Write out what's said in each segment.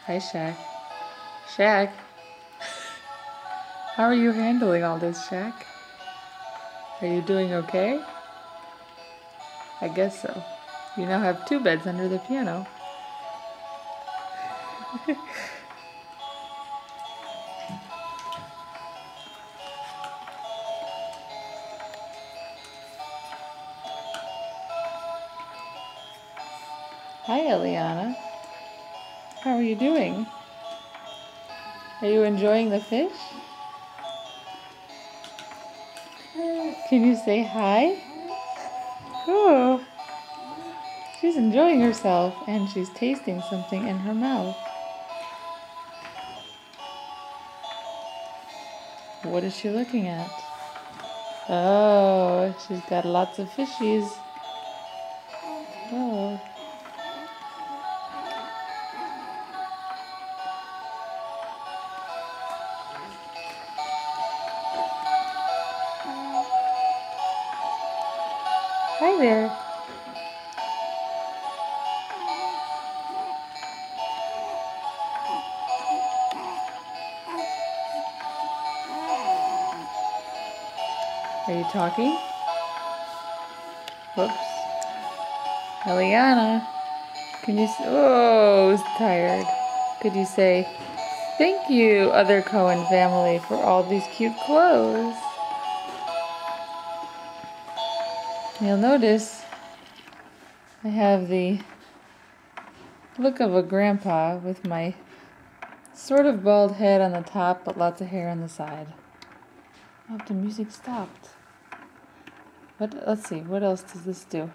Hi, Shaq. Shaq, how are you handling all this, Shaq? Are you doing okay? I guess so. You now have 2 beds under the piano. Hi, Eliana. How are you doing? Are you enjoying the fish? Can you say hi? Oh, she's enjoying herself and she's tasting something in her mouth. What is she looking at? Oh, she's got lots of fishies. Oh. Hi there. Are you talking? Whoops. Eliana, can you oh, it's tired. Could you say, thank you, other Cohen family, for all these cute clothes? You'll notice I have the look of a grandpa with my sort of bald head on the top, but lots of hair on the side. Oh, the music stopped. Let's see, what else does this do?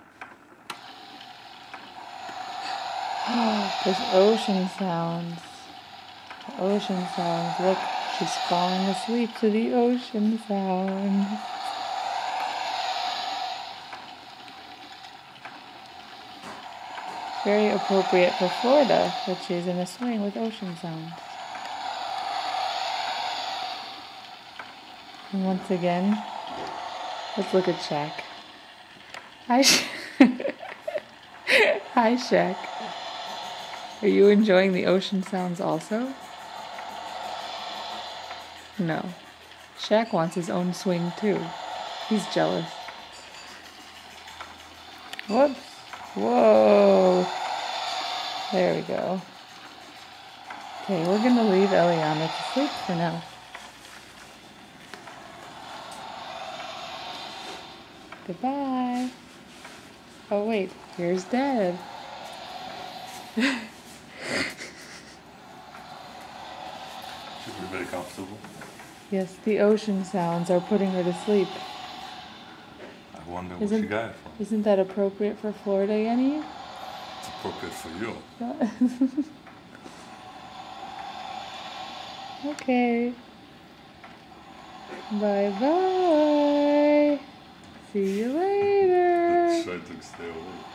There's ocean sounds. Ocean sounds. Look, she's falling asleep to the ocean sounds. Very appropriate for Florida, that she's in a swing with ocean sounds. And once again, let's look at Shaq. Hi, Hi, Shaq. Are you enjoying the ocean sounds also? No. Shaq wants his own swing too. He's jealous. Whoops. Whoa. There we go. Okay, we're gonna leave Eliana to sleep for now. Goodbye. Oh wait, here's Dad. Is everybody comfortable? Yes, the ocean sounds are putting her to sleep. I wonder where she got it from. Isn't that appropriate for Florida, Yenny? It's appropriate for you. Okay. Bye-bye. See you later. Try to stay awake.